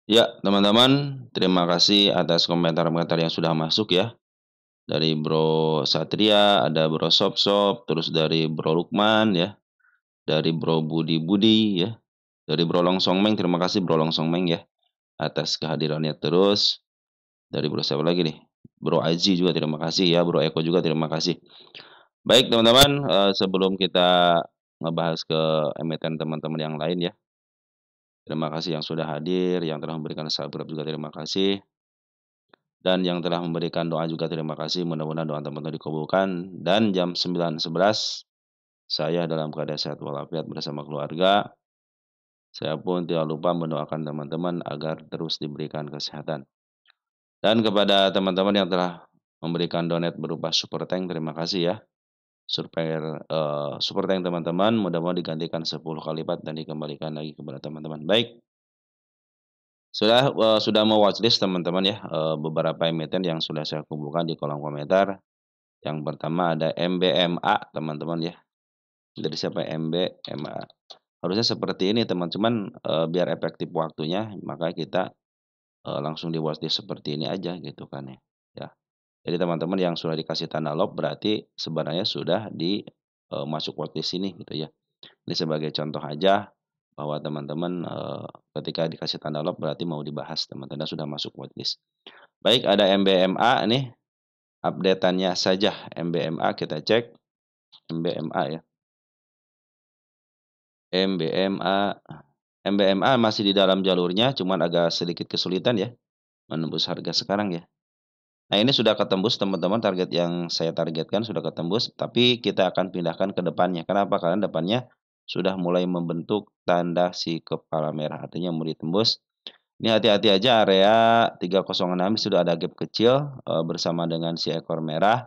Ya, teman-teman, terima kasih atas komentar-komentar yang sudah masuk ya. Dari Bro Satria, ada Bro Sop, terus dari Bro Lukman ya, dari Bro Budi ya, dari Bro Longsongmeng, terima kasih Bro Longsongmeng ya atas kehadirannya terus. Dari Bro siapa lagi nih? Bro Aji juga terima kasih ya, Bro Eko juga terima kasih. Baik teman-teman, sebelum kita ngebahas ke emiten teman-teman yang lain ya. Terima kasih yang sudah hadir, yang telah memberikan subscribe juga terima kasih. Dan yang telah memberikan doa juga terima kasih, mudah-mudahan doa teman-teman dikabulkan. Dan jam 9.11 saya dalam keadaan sehat walafiat bersama keluarga. Saya pun tidak lupa mendoakan teman-teman agar terus diberikan kesehatan. Dan kepada teman-teman yang telah memberikan donate berupa super tank, terima kasih ya. Super tank teman-teman mudah-mudahan digantikan 10 kali lipat dan dikembalikan lagi kepada teman-teman. Baik, sudah mau watchlist teman-teman ya, beberapa emiten yang sudah saya kumpulkan di kolom komentar. Yang pertama ada MBMA teman-teman ya, dari siapa MBMA. Harusnya seperti ini teman, cuman, biar efektif waktunya maka kita, langsung di watchlist seperti ini aja gitu kan ya, ya. Jadi teman-teman yang sudah dikasih tanda love berarti sebenarnya sudah masuk watchlist ini gitu ya. Ini sebagai contoh aja bahwa teman-teman, ketika dikasih tanda love berarti mau dibahas teman-teman sudah masuk watchlist. Baik ada MBMA nih, update-annya saja MBMA kita cek, MBMA ya. MBMA MBMA masih di dalam jalurnya, cuman agak sedikit kesulitan ya, menembus harga sekarang ya. Nah ini sudah ketembus teman-teman, target yang saya targetkan sudah ketembus, tapi kita akan pindahkan ke depannya. Kenapa? Karena depannya sudah mulai membentuk tanda si kepala merah, artinya mau ditembus. Ini hati-hati aja area 306 sudah ada gap kecil, bersama dengan si ekor merah.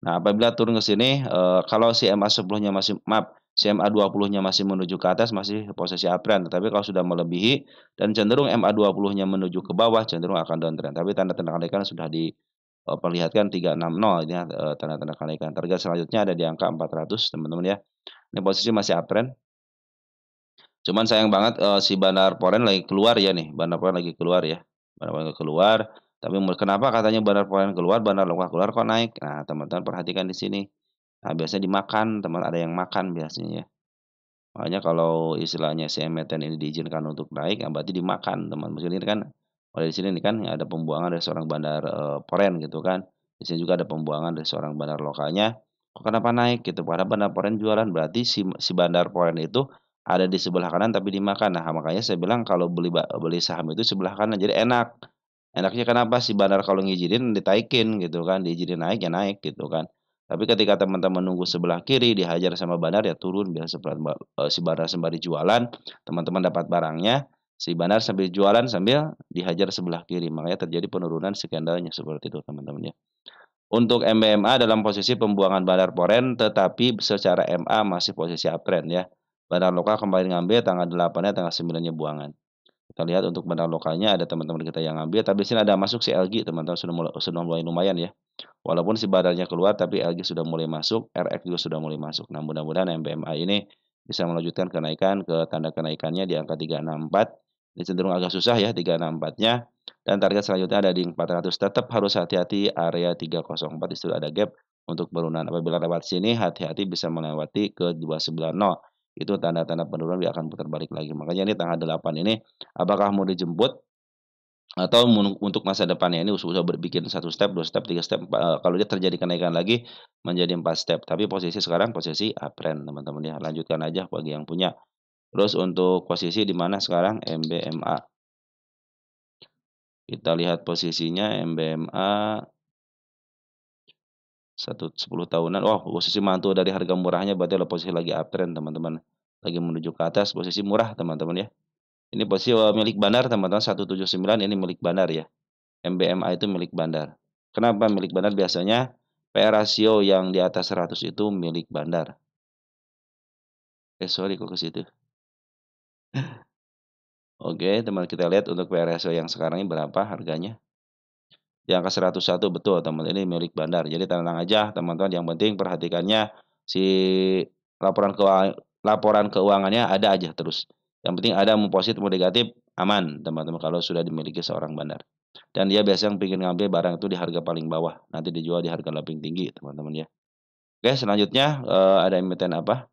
Nah, apabila turun ke sini, kalau si MA 10-nya masih maaf, si MA 20-nya masih menuju ke atas, masih posisi uptrend, tetapi kalau sudah melebihi dan cenderung MA 20-nya menuju ke bawah, cenderung akan downtrend. Tapi tanda-tanda kenaikan sudah diperlihatkan 360 ini, tanda-tanda kenaikan. Target selanjutnya ada di angka 400 teman-teman ya. Ini posisi masih uptrend. Cuman sayang banget, si Bandar Poren lagi keluar ya nih, Bandar Poren lagi keluar ya. Bandar Poren keluar, tapi kenapa katanya Bandar Poren keluar, Bandar Lokal keluar kok naik? Nah, teman-teman perhatikan di sini. Nah, biasanya dimakan, teman ada yang makan biasanya ya. Makanya kalau istilahnya si emiten ini diizinkan untuk naik, ya berarti dimakan, teman. Maksudnya ini kan kalau di sini nih kan ada pembuangan dari seorang bandar, Poren gitu kan. Di sini juga ada pembuangan dari seorang bandar lokalnya. Kok kenapa naik gitu? Padahal bandar Poren jualan, berarti si bandar Poren itu ada di sebelah kanan tapi dimakan. Nah, makanya saya bilang kalau beli saham itu sebelah kanan, jadi enak. Enaknya kenapa? Si bandar kalau ngizinin ditaikin gitu kan, diizinin naik ya naik gitu kan. Tapi ketika teman-teman nunggu sebelah kiri dihajar sama bandar ya turun biar si bandar sembari jualan, teman-teman dapat barangnya, si bandar sambil jualan sambil dihajar sebelah kiri, makanya terjadi penurunan skandalnya seperti itu teman-teman ya. Untuk MBMA dalam posisi pembuangan bandar Poren, tetapi secara MA masih posisi uptrend ya. Bandar lokal kembali ngambil tanggal 8-nya, tanggal 9-nya buangan. Kita lihat untuk bandar lokalnya ada teman-teman kita yang ngambil, tapi di sini ada masuk si LG teman-teman sudah mulai lumayan ya. Walaupun si badarnya keluar tapi LG sudah mulai masuk, RX juga sudah mulai masuk. Nah, mudah-mudahan MBMA ini bisa melanjutkan kenaikan ke tanda kenaikannya di angka 364. Ini cenderung agak susah ya 364-nya dan target selanjutnya ada di 400. Tetap harus hati-hati area 304 di situ ada gap untuk penurunan. Apabila lewat sini hati-hati bisa melewati ke 290. Itu tanda-tanda penurunan dia akan putar balik lagi. Makanya ini tanggal 8 ini apakah mau dijemput atau untuk masa depannya ini sudah berbikin 1 step, 2 step, 3 step, kalau dia terjadi kenaikan lagi menjadi 4 step, tapi posisi sekarang posisi uptrend teman-teman ya, lanjutkan aja bagi yang punya. Terus untuk posisi di mana sekarang MBMA, kita lihat posisinya MBMA 10 tahunan, oh posisi mantul dari harga murahnya berarti posisi lagi uptrend teman-teman, lagi menuju ke atas, posisi murah teman-teman ya. Ini posisi, milik Bandar teman-teman 179 ini milik Bandar ya. MBMA itu milik bandar. Kenapa milik bandar? Biasanya PR rasio yang di atas 100 itu milik bandar. Sorry kok ke situ. Oke, teman kita lihat untuk PR rasio yang sekarang ini berapa harganya. Di angka 101 betul teman, ini milik bandar. Jadi tenang aja teman-teman, yang penting perhatikannya si laporan keuangannya ada aja terus. Yang penting ada mau positif mau negatif aman teman-teman kalau sudah dimiliki seorang bandar. Dan dia biasanya pengen ngambil barang itu di harga paling bawah, nanti dijual di harga lebih tinggi teman-teman ya. Oke selanjutnya, ada emiten apa?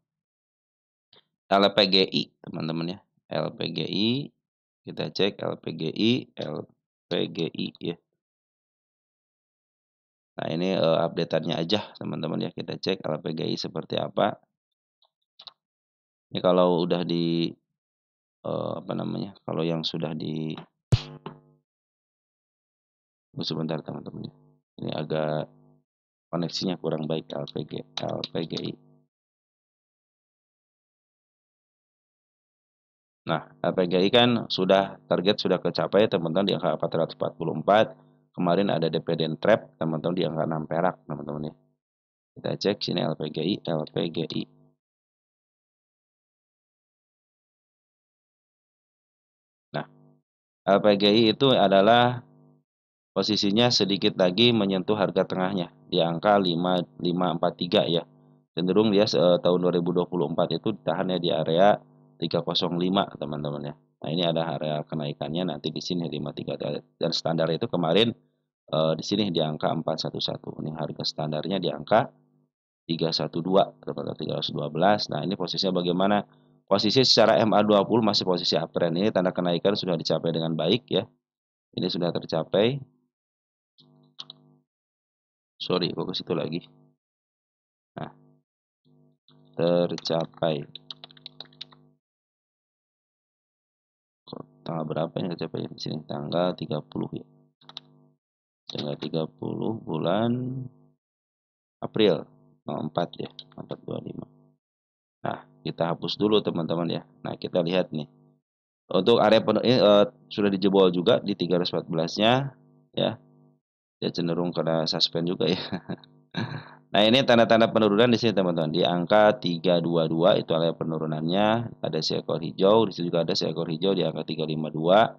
LPGI teman-teman ya. LPGI, kita cek LPGI ya. Nah ini, update-annya aja teman-teman ya, kita cek LPGI seperti apa. Ini kalau udah di, apa namanya, kalau yang sudah di sebentar teman-teman ya. Ini agak koneksinya kurang baik LPGI. Nah, LPGI kan target sudah kecapai teman-teman di angka 444. Kemarin ada dividend trap teman-teman di angka 6 perak teman-teman ya. Kita cek sini LPGI. Nah, LPGI itu adalah posisinya sedikit lagi menyentuh harga tengahnya di angka 5543 ya. Cenderung dia tahun 2024 itu ditahan ya di area 305 teman-teman ya. Nah, ini ada area kenaikannya nanti di sini 53 dan standar itu kemarin di sini di angka 411. Ini harga standarnya di angka 312 atau 312. Nah, ini posisinya bagaimana? Posisi secara MA20 masih posisi uptrend. Ini tanda kenaikan sudah dicapai dengan baik ya. Ini sudah tercapai. Sorry, kok ke situ lagi. Nah, tercapai. Tanggal berapa ini tercapai di sini? Tanggal 30 ya. Tanggal 30 bulan April 04 ya, 425. Nah, kita hapus dulu teman-teman ya. Nah, kita lihat nih. Untuk area ini sudah dijebol juga di 314-nya ya. Dia cenderung kena suspend juga ya. Nah, ini tanda-tanda penurunan di sini teman-teman. Di angka 322 itu area penurunannya, ada seekor hijau, di sini juga ada seekor hijau di angka 352.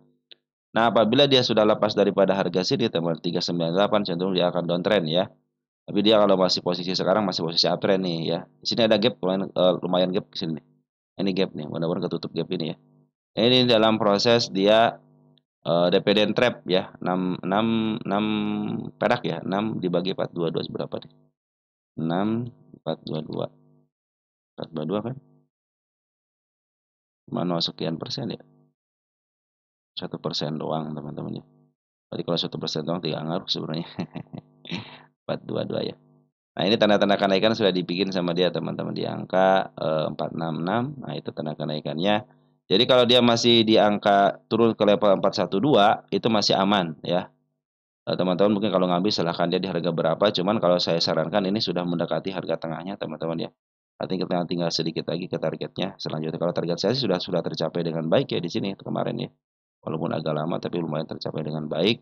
Nah, apabila dia sudah lepas daripada harga sini teman 398 cenderung dia akan downtrend ya. Tapi dia kalau masih posisi sekarang masih posisi uptrend nih ya. Di sini ada gap lumayan gap di sini. Ini gap nih, mudah-mudahan ketutup gap ini ya. Ini dalam proses dia dividend trap ya, 6 perak ya, 6 dibagi 422 seberapa nih? 6 422. 422 kan? Cuma 0 sekian persen ya. 1% doang teman-teman ya. Berarti kalau 1% doang tidak ngaruh sebenarnya. 422 ya. Nah, ini tanda-tanda kenaikan sudah dibikin sama dia teman-teman di angka 466. Nah, itu tanda kenaikannya. Jadi kalau dia masih di angka turun ke level 412 itu masih aman ya. Teman-teman mungkin kalau ngambil silahkan dia di harga berapa, cuman kalau saya sarankan ini sudah mendekati harga tengahnya teman-teman ya. Artinya kita tinggal sedikit lagi ke targetnya. Selanjutnya kalau target saya sih sudah tercapai dengan baik ya di sini kemarin ya. Walaupun agak lama tapi lumayan tercapai dengan baik.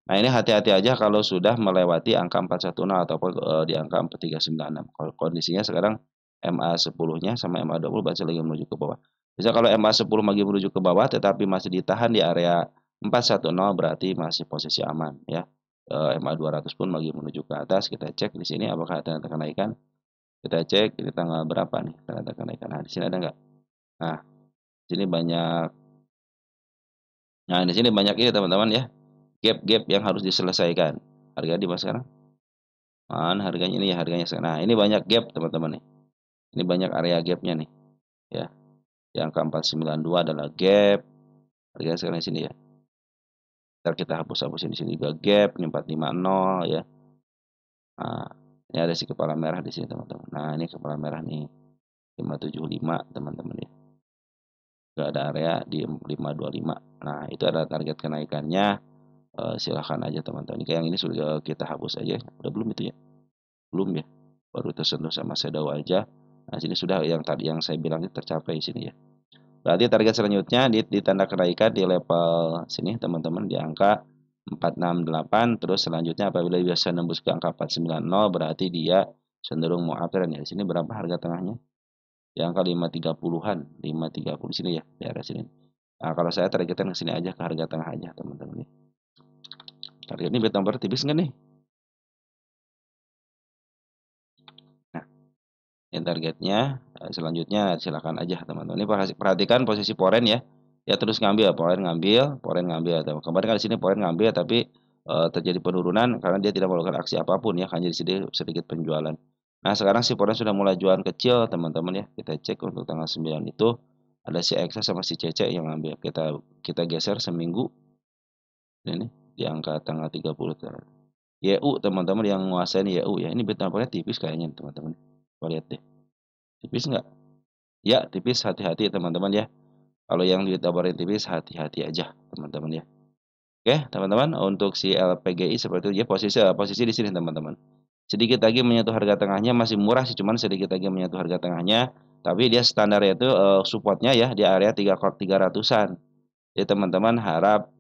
Nah, ini hati-hati aja kalau sudah melewati angka 410 ataupun di angka 4396. Kalau kondisinya sekarang MA10-nya sama MA20 masih lagi menuju ke bawah. Bisa kalau MA10 lagi menuju ke bawah tetapi masih ditahan di area 410 berarti masih posisi aman ya. MA200 pun lagi menuju ke atas. Kita cek di sini apakah ada tanda kenaikan. Kita cek ini tanggal berapa nih tanda kenaikan. Nah, di sini ada nggak? Nah, di sini banyak. Nah, di sini banyak ini teman-teman ya. Gap-gap yang harus diselesaikan. Harga di mana sekarang? Mana harganya ini ya harganya sekarang. Nah, ini banyak gap teman-teman nih. Ini banyak area gapnya nih. Ya, yang angka 492 adalah gap. Harga sekarang di sini ya. Ntar kita hapus-hapusin di sini juga gap. Ini 450 ya. Nah, ini ada si kepala merah di sini teman-teman. Nah, ini kepala merah nih. 575 teman-teman ya. Juga ada area di 525. Nah, itu ada target kenaikannya. Silahkan aja teman-teman. Kayak yang ini sudah kita hapus aja. Udah belum itu ya? Belum ya? Baru tersentuh sama shadow aja. Nah, sini sudah yang tadi yang saya bilang itu tercapai di sini ya. Berarti target selanjutnya di tanda kenaikan di level sini teman-teman di angka 468, terus selanjutnya apabila bisa nembus ke angka 490 berarti dia cenderung mau uptrend ya. Di sini berapa harga tengahnya? Di angka 530-an, 530 di sini ya, di area sini. Nah, kalau saya targetkan ke sini aja ke harga tengah aja teman-teman nih. Target ini beta nomor tipis enggak nih? Nah, Ini targetnya, selanjutnya silakan aja teman-teman. Ini perhatikan posisi poren ya. Ya terus ngambil, poren ngambil. Kemarin kan di sini poren ngambil tapi terjadi penurunan karena dia tidak melakukan aksi apapun ya, hanya di sini sedikit penjualan. Nah, sekarang si poren sudah mulai jualan kecil teman-teman ya. Kita cek untuk tanggal 9 itu ada si XA sama si CC yang ngambil. Kita geser seminggu ini di angka tanggal 30. YU teman-teman yang menguasain YU ya. Ini beta tipis kayaknya teman-teman. Kita lihat deh. Tipis nggak? Ya, tipis, hati-hati teman-teman ya. Kalau yang ditawarin tipis, hati-hati aja teman-teman ya. Oke, teman-teman, untuk si LPGI seperti itu ya, posisi di sini teman-teman. Sedikit lagi menyentuh harga tengahnya, masih murah sih, cuman sedikit lagi menyentuh harga tengahnya. Tapi dia standarnya itu supportnya ya di area 300-an. Jadi teman-teman harap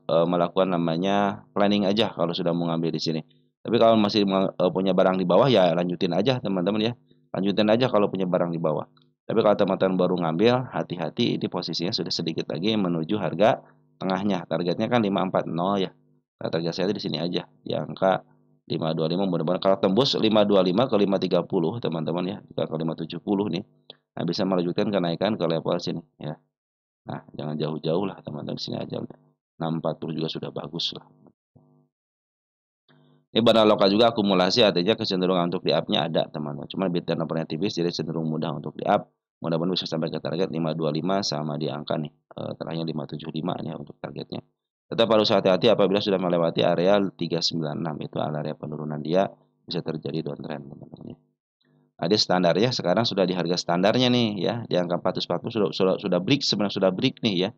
melakukan namanya planning aja kalau sudah mau ngambil di sini. Tapi kalau masih punya barang di bawah ya lanjutin aja teman-teman ya. Lanjutin aja kalau punya barang di bawah. Tapi kalau teman-teman baru ngambil, hati-hati ini posisinya sudah sedikit lagi menuju harga tengahnya. Targetnya kan 540 ya. Nah, target saya di sini aja di angka 525, mudah-mudahan kalau tembus 525 ke 530 teman-teman ya. Jika ke 570 nih. Nah, bisa melanjutkan kenaikan ke level sini ya. Nah, jangan jauh-jauh lah teman-teman, sini aja udah. 640 juga sudah bagus lah. Ini barang lokal juga akumulasi artinya kecenderungan untuk di up-nya ada teman-teman. Cuma bid dan opernya tipis jadi cenderung mudah untuk di up. Mudah-mudahan bisa sampai ke target 525 sama di angka nih. Terakhirnya 575 nih untuk targetnya. Tetap harus hati-hati apabila sudah melewati area 396 itu area penurunan dia bisa terjadi downtrend teman-teman. Nah, dia standarnya sekarang sudah di harga standarnya nih ya, di angka 440 sudah break sebenarnya sudah break nih ya.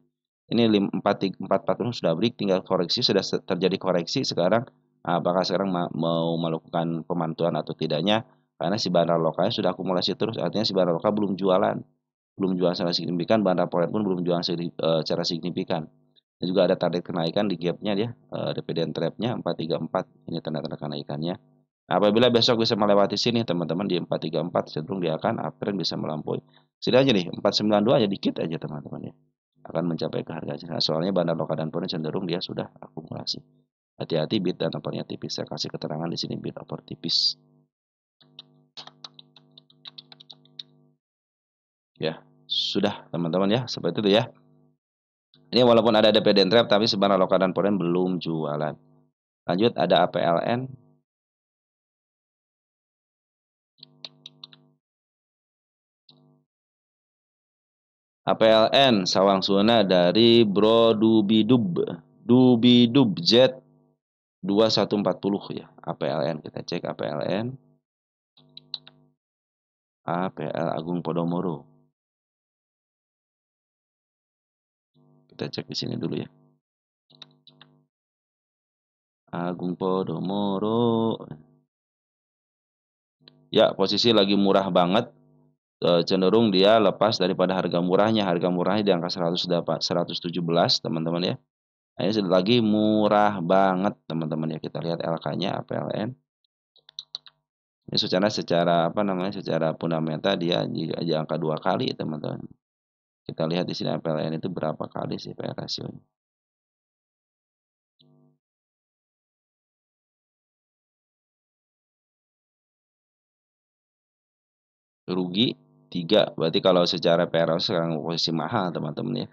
Ini 440 sudah break, tinggal koreksi, sudah terjadi koreksi sekarang. Nah, apakah sekarang mau melakukan pemantauan atau tidaknya? Karena si barang lokalnya sudah akumulasi terus, artinya si barang lokal belum jualan, secara signifikan, barang foreign pun belum jualan secara signifikan. Dan juga ada target kenaikan di gapnya dia, dividend trapnya 434, ini tanda-tanda kenaikannya. Nah, apabila besok bisa melewati sini teman-teman di 434 cenderung dia akan uptrend bisa melampaui. Sini aja nih 492 aja dikit aja teman-teman ya. Akan mencapai ke harga sini. Nah, soalnya bandar lokal dan foreign cenderung dia sudah akumulasi. Hati-hati bid dan opernya tipis. Saya kasih keterangan di sini bid oper tipis. Ya, sudah teman-teman ya, seperti itu ya. Ini walaupun ada dividend trap tapi sebenarnya lokal dan foreign belum jualan. Lanjut ada APLN. APLN Sawang Suna dari Bro Dubidub Z 2140 ya. APLN kita cek APLN. APL Agung Podomoro. Kita cek di sini dulu ya. Agung Podomoro. Ya, posisi lagi murah banget. Cenderung dia lepas daripada harga murahnya. Harga murahnya di angka 117 teman-teman ya. Nah, ini lagi murah banget teman-teman ya. Kita lihat LK-nya APLN. Ini secara apa namanya? Secara fundamental dia di angka 2 kali teman-teman. Kita lihat di sini APLN itu berapa kali sih PE rasionya. Rugi 3, berarti kalau secara PE ratio sekarang posisi mahal teman-teman ya.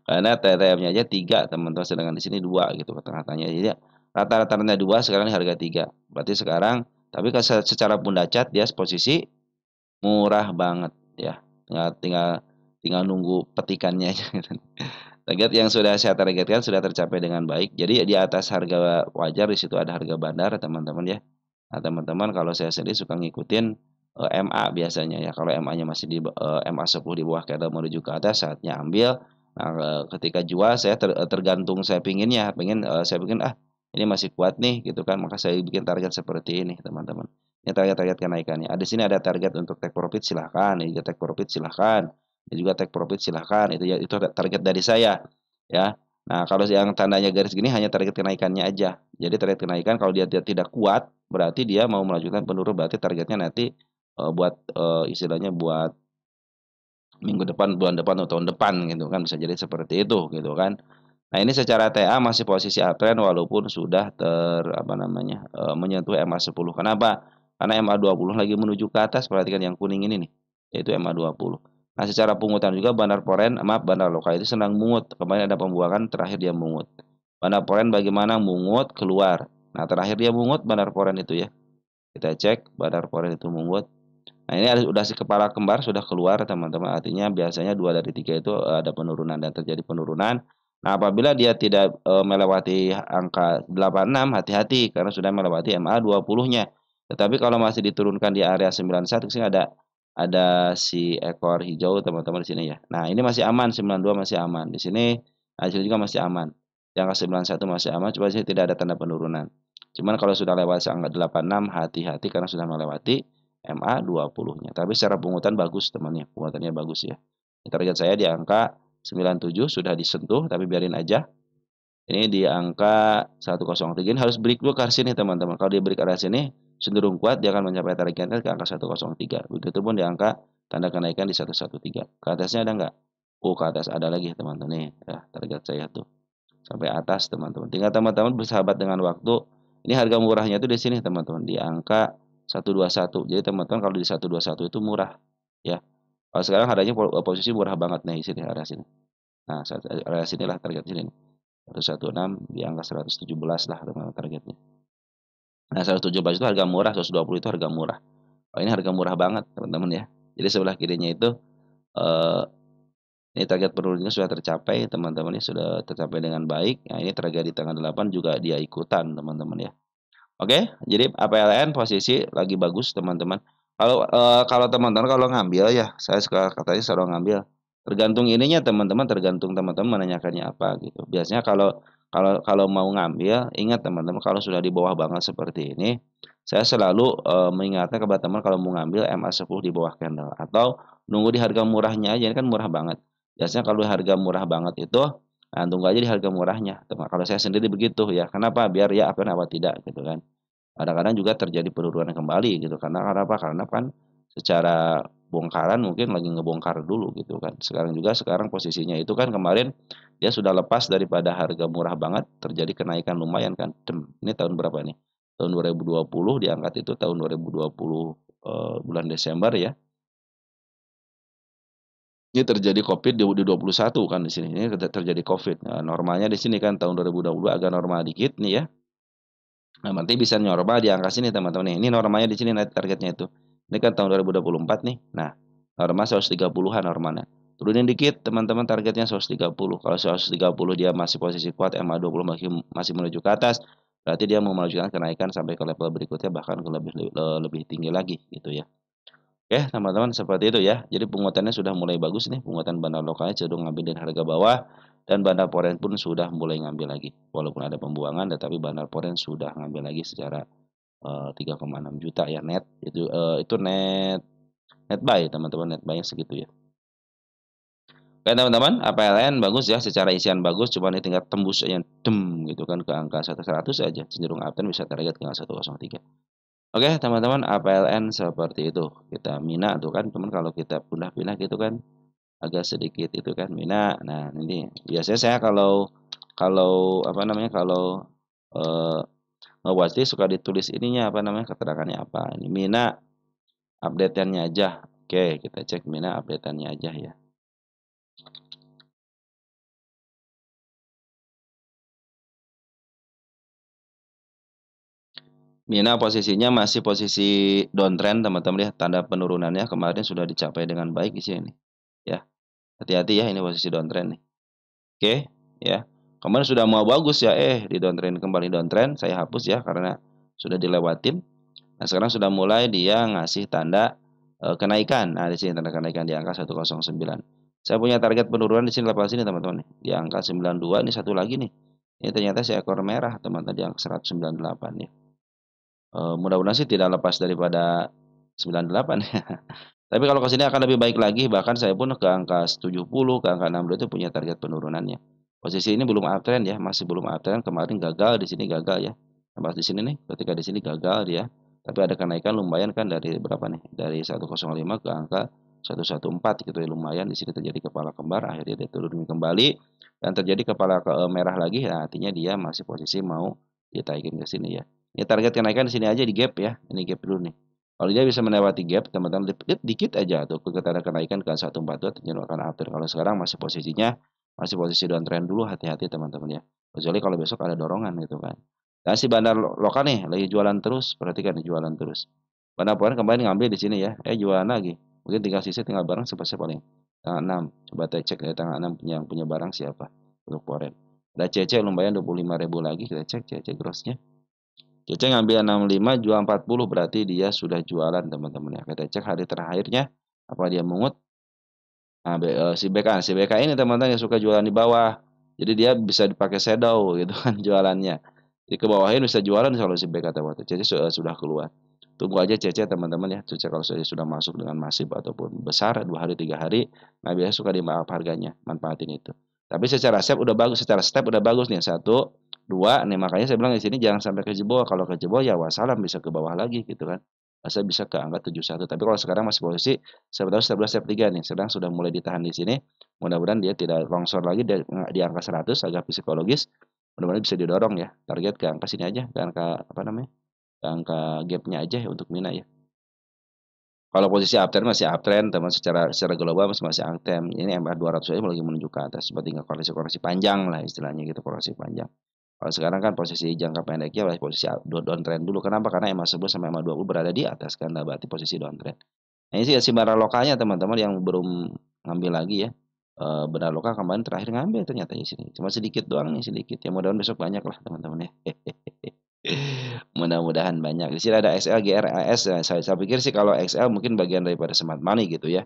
Karena TTM-nya aja 3 teman-teman, sedangkan di sini 2 gitu kata-katanya. Jadi rata-ratanya 2, sekarang ini harga 3. Berarti sekarang tapi secara bunda cat dia posisi murah banget ya. Tinggal nunggu petikannya aja gitu. Target yang sudah saya targetkan sudah tercapai dengan baik. Jadi di atas harga wajar di situ ada harga bandar teman-teman ya. Nah, teman-teman kalau saya sendiri suka ngikutin MA biasanya ya. Kalau MA-nya masih di MA 10 di bawah candle menuju ke atas, saatnya ambil. Nah, ketika jual saya tergantung saya pinginnya, saya bikin ini masih kuat nih gitu kan, maka saya bikin target seperti ini teman-teman. Ini target-target kenaikannya. Di sini ada target untuk take profit silahkan, ini juga take profit silahkan, ini juga take profit silahkan. Itu ya itu target dari saya ya. Nah, kalau yang tandanya garis gini hanya target kenaikannya aja. Jadi target kenaikan kalau dia tidak kuat berarti dia mau melanjutkan penurun, berarti targetnya nanti buat istilahnya buat minggu depan, bulan depan atau tahun depan gitu kan, bisa jadi seperti itu gitu kan. Nah, ini secara TA masih posisi uptrend walaupun sudah menyentuh MA 10. Kenapa? Karena MA20 lagi menuju ke atas, perhatikan yang kuning ini nih, yaitu MA20. Nah, secara pungutan juga Bandar Poren, maaf Bandar Lokal itu sedang mungut. Kemarin ada pembuangan, terakhir dia mungut. Bandar Poren bagaimana? Mungut, keluar. Nah, terakhir dia mungut Bandar Poren itu ya. Kita cek Bandar Poren itu mungut. Nah, ini udah si kepala kembar sudah keluar teman-teman. Artinya biasanya 2 dari 3 itu ada penurunan dan terjadi penurunan. Nah, apabila dia tidak melewati angka 86, hati-hati karena sudah melewati MA20-nya. Tetapi kalau masih diturunkan di area 91, sini ada si ekor hijau teman-teman di sini ya. Nah, ini masih aman, 92 masih aman. Di sini hasil juga masih aman. Di angka 91 masih aman, coba sih tidak ada tanda penurunan. Cuman kalau sudah lewat angka 86, hati-hati karena sudah melewati MA20-nya. Tapi secara pungutan bagus temannya, pungutannya bagus ya. Target saya di angka 97 sudah disentuh, tapi biarin aja. Ini di angka 103. Ini harus break dulu ke arah sini teman-teman. Kalau dia break ke arah sini, cenderung kuat, dia akan mencapai targetnya ke angka 103. Begitupun di angka tanda kenaikan di 113. Ke atasnya ada nggak? Oh, ke atas ada lagi teman-teman. Nih, ya, target saya tuh. Sampai atas teman-teman. Tinggal teman-teman bersahabat dengan waktu. Ini harga murahnya itu di sini teman-teman, di angka 121. Jadi teman-teman kalau di 121 itu murah ya. Kalau sekarang harganya posisi murah banget nih di sini area sini. Nah, area sinilah target sini nih. 116 di angka 117 lah teman-teman targetnya. Nah, 117 itu harga murah, 120 itu harga murah. Oh, ini harga murah banget teman-teman ya. Jadi sebelah kirinya itu eh, ini target penurunannya sudah tercapai teman-teman ya, sudah tercapai dengan baik. Nah, ini target di tanggal 8 juga dia ikutan teman-teman ya. Oke, jadi APLN posisi lagi bagus teman-teman. Kalau teman-teman kalau ngambil ya, saya suka katanya selalu ngambil. Tergantung ininya teman-teman, tergantung teman-teman menanyakannya apa gitu. Biasanya kalau kalau kalau mau ngambil, ingat teman-teman kalau sudah di bawah banget seperti ini, saya selalu mengingatkan kepada teman kalau mau ngambil MA10 di bawah candle atau nunggu di harga murahnya aja, ini kan murah banget. Biasanya kalau harga murah banget itu, nah, tunggu aja di harga murahnya. Kalau saya sendiri begitu ya. Kenapa? Biar ya apa tidak gitu kan. Kadang-kadang juga terjadi penurunan kembali gitu. Karena apa? Karena kan secara bongkaran mungkin lagi ngebongkar dulu gitu kan. Sekarang posisinya itu kan kemarin dia sudah lepas daripada harga murah banget, terjadi kenaikan lumayan kan. Ini tahun berapa nih? Tahun 2020 diangkat itu tahun 2020 bulan Desember ya. Ini terjadi Covid di 21 kan di sini. Ini terjadi Covid. Nah, normalnya di sini kan tahun 2020 agak normal dikit nih ya. Nah, nanti bisa normal di angka sini teman-teman nih. Ini normalnya di sini targetnya itu. Ini kan tahun 2024 nih. Nah, normal 130-an normalnya. Turunin dikit teman-teman targetnya 130. Kalau 130 dia masih posisi kuat, MA20 masih menuju ke atas, berarti dia mau melanjutkan kenaikan sampai ke level berikutnya bahkan ke lebih tinggi lagi gitu ya. Oke, teman-teman seperti itu ya. Jadi pungutannya sudah mulai bagus nih. Pungutan bandar lokalnya cenderung ngambilin harga bawah dan bandar foreign pun sudah mulai ngambil lagi. Walaupun ada pembuangan, tetapi bandar foreign sudah ngambil lagi secara 3,6 juta ya net. Itu net net buy teman-teman, net buy segitu ya. Oke teman-teman, APLN bagus ya, secara isian bagus, cuma ini tinggal tembus aja gitu kan ke angka 100 aja, cenderung uptrend bisa target ke angka 103. Oke teman-teman, APLN seperti itu. Kita Mina tuh kan teman kalau kita pindah-pindah gitu kan agak sedikit itu kan Mina. Nah, ini biasanya saya kalau kalau apa namanya kalau eh nge suka ditulis ininya apa namanya keterangannya apa. Ini Mina update-annya aja. Oke, kita cek Mina update-annya aja ya. Mina posisinya masih posisi downtrend teman-teman ya. Tanda penurunannya kemarin sudah dicapai dengan baik di sini. Ya, hati-hati ya ini posisi downtrend nih. Oke, ya. Kemarin sudah mau bagus ya, di downtrend kembali downtrend, saya hapus ya karena sudah dilewatin. Nah, sekarang sudah mulai dia ngasih tanda kenaikan. Nah, di sini tanda kenaikan di angka 109. Saya punya target penurunan di sini level sini teman-teman nih. Di angka 92 ini satu lagi nih. Ini ternyata seekor merah teman-teman di angka 198 ya. Mudah-mudahan sih tidak lepas daripada 98 ya. Tapi kalau ke sini akan lebih baik lagi, bahkan saya pun ke angka 70, ke angka 62 itu punya target penurunannya. Posisi ini belum uptrend ya, masih belum uptrend. Kemarin gagal, di sini gagal ya. Pas di sini nih, ketika di sini gagal dia. Tapi ada kenaikan lumayan kan dari berapa nih? Dari 105 ke angka 114 gitu ya, lumayan. Di sini terjadi kepala kembar, akhirnya dia turunin kembali dan terjadi kepala merah lagi. Ya, artinya dia masih posisi mau ditaikin ke sini ya. Ini target kenaikan di sini aja di gap ya. Ini gap dulu nih. Kalau dia bisa melewati gap, teman-teman dikit aja tuh kita ada kenaikan ke 142 terjadi akan uptrend. Kalau sekarang masih posisi downtrend dulu, hati-hati teman-teman ya. Kecuali kalau besok ada dorongan gitu kan. Dan si bandar lokal nih lagi jualan terus, perhatikan nih jualan terus. Bandar Poren kemarin ngambil di sini ya, jualan lagi. Mungkin tinggal sisa tinggal barang siapa paling. Tanggal 6. Coba cek ya tanggal 6 yang punya barang siapa untuk Poren. Ada CC lumayan 25.000 lagi, kita cek CC grossnya. CC ngambil 65 jual 40 berarti dia sudah jualan teman-teman ya. Kita cek hari terakhirnya apa dia mungut. Nah, si BK ini teman-teman yang suka jualan di bawah. Jadi dia bisa dipakai shadow gitu kan jualannya. Di ke bawahin bisa jualan kalau si BK teman-teman. CC sudah keluar. Tunggu aja CC teman-teman ya. CC kalau sudah masuk dengan masif ataupun besar 2 hari 3 hari, nah biasanya suka di maaf harganya. Manfaatin itu. Tapi secara step udah bagus nih. 1, 2, nih makanya saya bilang di sini jangan sampai kejebol. Kalau kejebol ya wassalam bisa ke bawah lagi gitu kan. Saya bisa ke angka 71. Tapi kalau sekarang masih posisi step 2, step 2, step 3 nih. Sedang sudah mulai ditahan di sini. Mudah-mudahan dia tidak longsor lagi di angka 100 agak psikologis. Mudah-mudahan bisa didorong ya. Target ke angka sini aja, ke angka apa namanya? Ke angka gapnya aja ya untuk Mina ya. Kalau posisi uptrend masih uptrend, teman secara global masih uptrend. Ini MA 200 aja lagi menuju ke atas. Seperti koreksi-koreksi panjang lah istilahnya gitu, koreksi panjang. Kalau sekarang kan posisi jangka pendeknya masih posisi downtrend dulu. Kenapa? Karena MA 11 sampai MA 20 berada di atas kan, berarti posisi downtrend. Nah, ini sih barang lokalnya teman-teman yang belum ngambil lagi ya. Benar lokal kemarin terakhir ngambil ternyata di sini. Cuma sedikit doang nih sedikit. Ya mudah-mudahan besok banyak lah teman-teman ya. Mudah-mudahan banyak. Di sini ada XL, GR, AS. Nah, saya pikir sih kalau XL mungkin bagian daripada smart money gitu ya.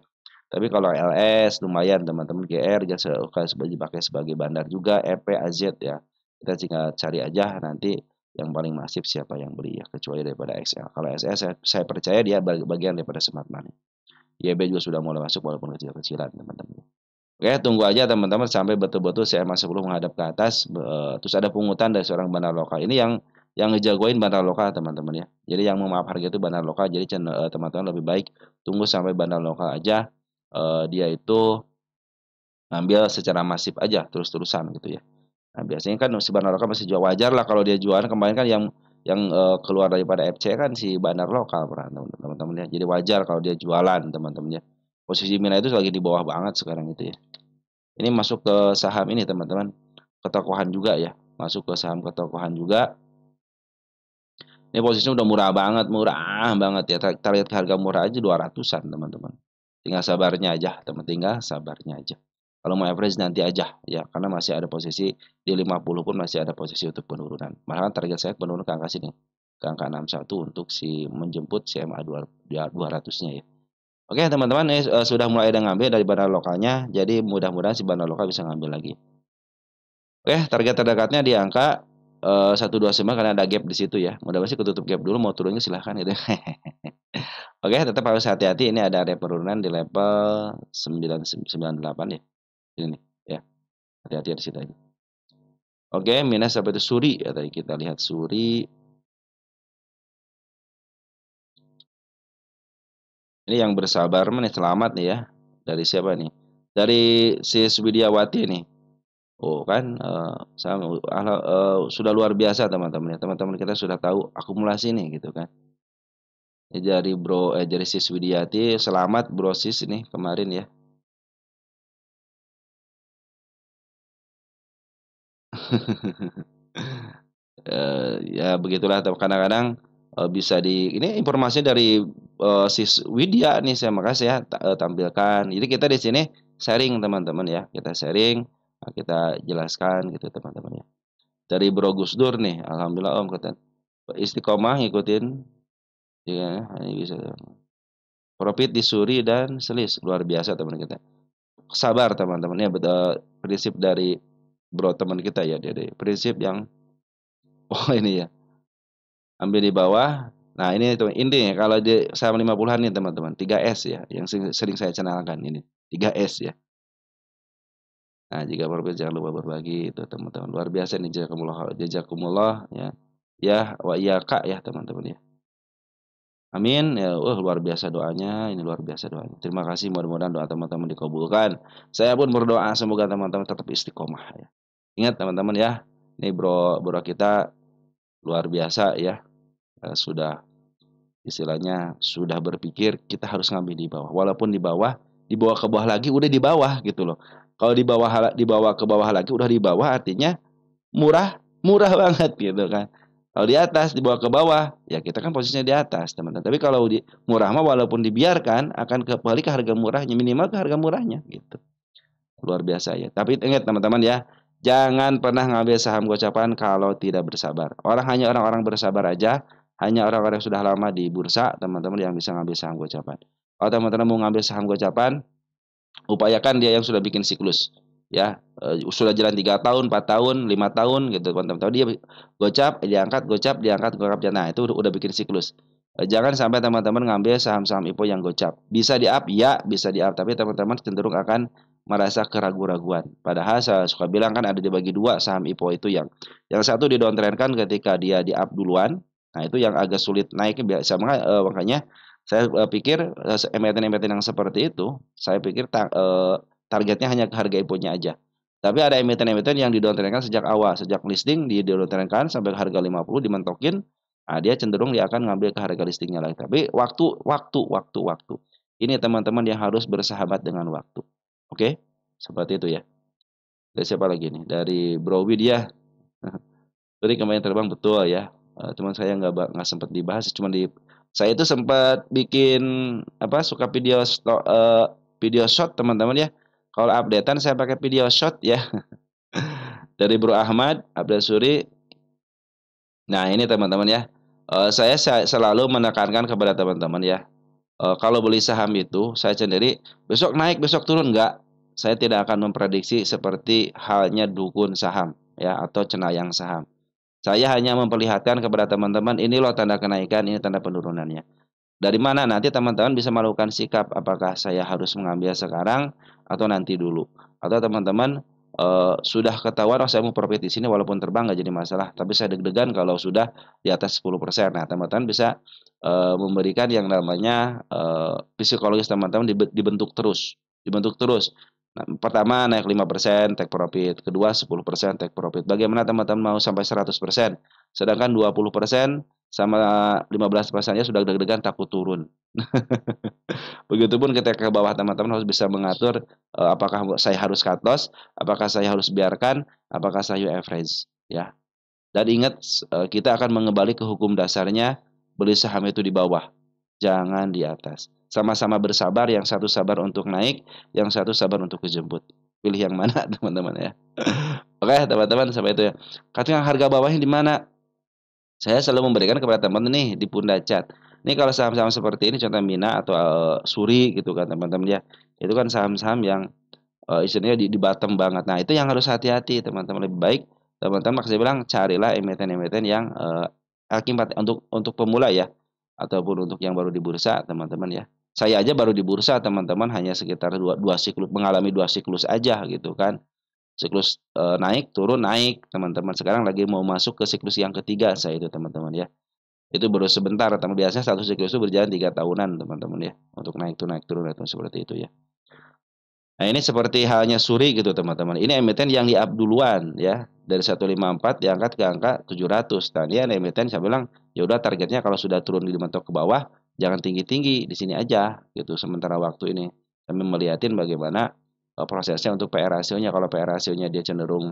Tapi kalau LS lumayan teman-teman, GR dipakai sebagai bandar juga, EP, AZ ya. Kita tinggal cari aja nanti yang paling masif siapa yang beli ya, kecuali daripada XL. Kalau SS saya percaya dia bagian daripada smart money. YB juga sudah mulai masuk walaupun kecil-kecilan teman-teman. Oke, tunggu aja teman-teman sampai betul-betul CMA 10 menghadap ke atas, terus ada pungutan dari seorang bandar lokal. Ini yang ngejagoin bandar lokal teman-teman ya. Jadi yang memaaf harga itu bandar lokal. Jadi teman-teman lebih baik tunggu sampai bandar lokal aja, dia itu ngambil secara masif aja terus-terusan gitu ya. Nah, biasanya kan si bandar lokal masih jual, wajar lah kalau dia jualan. Kemarin kan yang keluar daripada FC kan si bandar lokal teman-teman ya. Jadi wajar kalau dia jualan teman-teman ya. Posisi Mina itu lagi di bawah banget sekarang itu ya. Ini masuk ke saham ini teman-teman, ketokohan juga ya. Masuk ke saham ketokohan juga. Ini posisinya udah murah banget ya. Target harga murah aja 200-an teman-teman. Tinggal sabarnya aja, tinggal sabarnya aja. Kalau mau average nanti aja ya, karena masih ada posisi di 50 pun masih ada posisi untuk penurunan. Malahan target saya penurunan ke angka sini, ke angka 61 untuk menjemput CMA 200-nya ya. Oke teman-teman, ini sudah mulai ada ngambil dari bandar lokalnya, jadi mudah-mudahan si bandar lokal bisa ngambil lagi. Oke, target terdekatnya di angka 129 karena ada gap di situ ya. Mudah-mudahan sih ketutup gap dulu, mau turunnya silahkan gitu. Oke, tetap harus hati-hati. Ini ada penurunan di level 998 ya. Ini nih, ya. Hati-hati di situ aja. Oke, minus apa itu Suri ya tadi kita lihat Suri. Ini yang bersabar nih selamat nih ya. Dari siapa nih? Dari Sis Widiawati nih. Oh kan, sudah luar biasa teman-teman ya. Teman-teman kita sudah tahu akumulasi nih gitu kan. Dari Sis Widiati, selamat Bro Sis ini kemarin ya. Ya begitulah kadang-kadang bisa ini informasi dari Sis Widya nih saya makasih ya tampilkan. Jadi kita di sini sharing teman-teman ya, kita sharing, kita jelaskan gitu teman-teman ya. Dari Bro Gus Dur nih, alhamdulillah Om kata istiqomah ngikutin ya, ini bisa profit di Suri dan Selis luar biasa teman kita. Sabar teman-teman ya, betul prinsip dari Bro teman kita ya, dari prinsip yang oh ini ya, ambil di bawah. Nah, ini tuh ini kalau di saham 50-an nih teman-teman, 3S ya, yang sering saya kenalkan ini, 3S ya. Nah, jika profit jangan lupa berbagi itu teman-teman. Luar biasa nih jazakumullah ya. Ya, wa iyyaka ya teman-teman ya. Amin ya, luar biasa doanya, ini luar biasa doanya. Terima kasih, mudah-mudahan doa teman-teman dikabulkan. Saya pun berdoa semoga teman-teman tetap istiqomah ya. Ingat teman-teman ya, ini bro kita luar biasa ya, sudah istilahnya sudah berpikir kita harus ngambil di bawah. Walaupun di bawah, dibawa ke bawah lagi udah di bawah gitu loh. Kalau dibawa ke bawah lagi udah di bawah artinya murah murah banget gitu kan. Kalau di atas dibawa ke bawah, ya kita kan posisinya di atas, teman-teman. Tapi kalau di murah mah walaupun dibiarkan akan kembali ke harga murahnya, minimal ke harga murahnya gitu. Luar biasa ya. Tapi ingat teman-teman ya, jangan pernah ngambil saham gocapan kalau tidak bersabar. Hanya orang-orang bersabar aja, hanya orang-orang yang sudah lama di bursa, teman-teman yang bisa ngambil saham gocapan. Kalau teman-teman mau ngambil saham gocapan, upayakan dia yang sudah bikin siklus ya, sudah jalan 3 tahun 4 tahun 5 tahun gitu teman-teman, tahu dia gocap diangkat gocap, nah itu udah bikin siklus. Jangan sampai teman-teman ngambil saham-saham IPO yang gocap, bisa di up ya, bisa di up, tapi teman-teman cenderung akan merasa keraguan-raguan. Padahal saya suka bilang kan ada dibagi dua saham IPO itu, yang satu didowntrendkan ketika dia di up duluan, nah itu yang agak sulit naik biasa, makanya saya pikir emiten-emiten yang seperti itu, saya pikir targetnya hanya ke harga IPO-nya aja. Tapi ada emiten-emiten yang didowntrendkan sejak awal, sejak listing didowntrendkan sampai ke harga 50 dimentokin, nah dia cenderung dia akan ngambil ke harga listingnya lagi. Tapi waktu. Ini teman-teman yang harus bersahabat dengan waktu. Oke? Seperti itu ya. Dari siapa lagi nih? Dari Bro Widya. Tadi kemarin terbang betul ya. Teman saya nggak sempat dibahas, cuma saya itu sempat bikin apa suka video shot teman-teman ya. Kalau updatean saya pakai video shot ya. Dari Bro Ahmad, Abdul Suri. Nah, ini teman-teman ya. Saya selalu menekankan kepada teman-teman ya. Kalau beli saham itu saya sendiri besok naik, besok turun enggak. Saya tidak akan memprediksi seperti halnya dukun saham ya atau cenayang saham. Saya hanya memperlihatkan kepada teman-teman ini loh tanda kenaikan, ini tanda penurunannya. Dari mana nanti teman-teman bisa melakukan sikap apakah saya harus mengambil sekarang atau nanti dulu. Atau teman-teman sudah ketahuan oh saya mau profit di sini walaupun terbang nggak jadi masalah, tapi saya deg-degan kalau sudah di atas 10%. Nah, teman-teman bisa memberikan yang namanya psikologis teman-teman dibentuk terus, dibentuk terus. Nah, pertama naik 5% take profit, kedua 10% take profit. Bagaimana teman-teman mau sampai 100%? Sedangkan 20% sama 15%-nya sudah deg-degan takut turun. Begitupun ketika ke bawah teman-teman harus bisa mengatur apakah saya harus cut loss, apakah saya harus biarkan, apakah saya average ya. Dan ingat kita akan mengembali ke hukum dasarnya, beli saham itu di bawah, jangan di atas. Sama-sama bersabar, yang satu sabar untuk naik, yang satu sabar untuk kejemput. Pilih yang mana teman-teman ya. Oke teman-teman, sampai itu ya. Katanya harga bawahnya di mana? Saya selalu memberikan kepada teman-teman nih di Bunda Cat. Ini kalau saham-saham seperti ini contoh Mina atau Suri gitu kan teman-teman ya. Itu kan saham-saham yang istilahnya di bottom banget. Nah, itu yang harus hati-hati teman-teman. Lebih baik teman-teman saya bilang carilah emiten-emiten yang akibat untuk pemula ya ataupun untuk yang baru di bursa teman-teman ya. Saya aja baru di bursa teman-teman hanya sekitar dua siklus, mengalami 2 siklus aja gitu kan. Siklus naik, turun, naik, teman-teman. Sekarang lagi mau masuk ke siklus yang ketiga saya itu, teman-teman ya. Itu baru sebentar, teman. Biasanya satu siklus itu berjalan 3 tahunan, teman-teman ya. Untuk naik turun itu seperti itu ya. Nah, ini seperti halnya Suri gitu, teman-teman. Ini emiten yang di-up duluan ya. Dari 154 diangkat ke angka 700. Nah, dia emiten saya bilang, ya udah targetnya kalau sudah turun di mentok ke bawah, jangan tinggi-tinggi, di sini aja gitu sementara waktu ini. Kami melihatin bagaimana prosesnya untuk PR rasionya. Kalau PR rasionya dia cenderung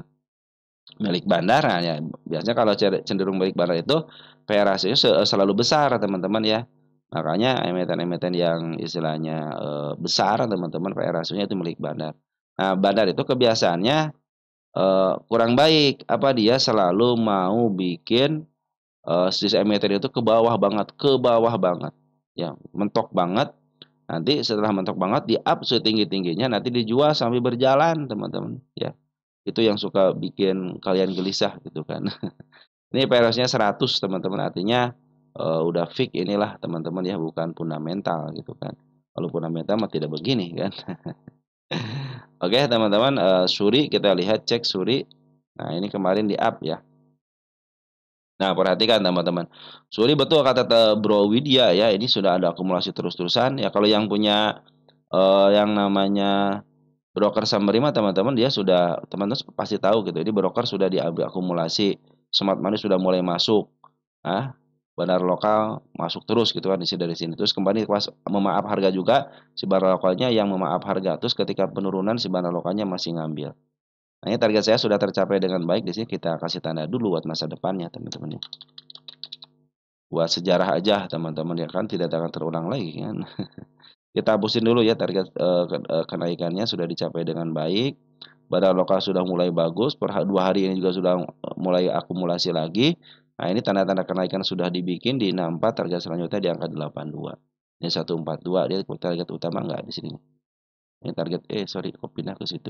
milik bandar, nah ya biasanya kalau cenderung milik bandar itu PR rasionya selalu besar, teman-teman ya. Makanya emiten-emiten yang istilahnya besar, teman-teman, PR rasionya itu milik bandar. Nah, bandar itu kebiasaannya kurang baik. Apa dia selalu mau bikin sisi emiten itu ke bawah banget. Ya, mentok banget. Nanti setelah mentok banget di up setinggi-tingginya, nanti dijual sambil berjalan, teman-teman, ya. Itu yang suka bikin kalian gelisah gitu kan. Ini PRS-nya 100 teman-teman, artinya udah fix inilah teman-teman ya, bukan fundamental gitu kan. Kalau fundamental mah tidak begini kan. Oke teman-teman, Suri kita lihat cek Suri. Nah, ini kemarin di up ya. Nah, perhatikan teman-teman. Suri betul kata Bro Widya ya, ini sudah ada akumulasi terus-terusan ya. Kalau yang punya yang namanya broker summary mah teman-teman dia sudah, teman-teman pasti tahu gitu. Ini broker sudah diambil akumulasi, smart money sudah mulai masuk. Nah, bandar lokal masuk terus gitu kan di sini dari sini. Terus kembali pas memaaf harga juga si bandar lokalnya yang memaaf harga. Terus ketika penurunan si bandar lokalnya masih ngambil. Nah, ini target saya sudah tercapai dengan baik. Di sini kita kasih tanda dulu buat masa depannya, teman-teman ya. Buat sejarah aja, teman-teman ya kan tidak akan terulang lagi kan. Kita hapusin dulu ya target kenaikannya sudah dicapai dengan baik. Bandar lokal sudah mulai bagus, per 2 hari ini juga sudah mulai akumulasi lagi. Nah, ini tanda-tanda kenaikan sudah dibikin di 64, target selanjutnya di angka 82. Ini 142, dia target utama enggak di sini. Ini target sorry, kok pindah ke situ.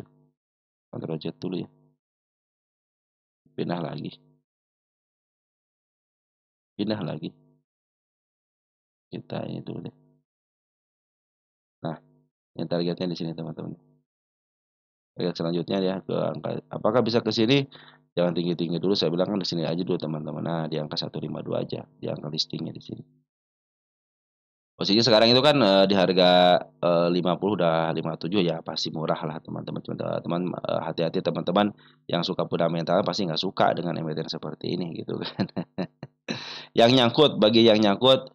Ctrl Z dulu ya. Pindah lagi. Pindah lagi. Kita ini dulu deh. Nah, ini targetnya di sini teman-teman. Target selanjutnya ya ke angka, apakah bisa ke sini? Jangan tinggi-tinggi dulu, saya bilang kan di sini aja dulu teman-teman. Nah, di angka 152 aja, di angka listingnya di sini. Posisinya sekarang itu kan di harga 50 udah 57 ya pasti murah lah teman-teman. Teman-teman hati-hati teman-teman yang suka fundamental pasti nggak suka dengan emiten seperti ini gitu kan. Yang nyangkut bagi yang nyangkut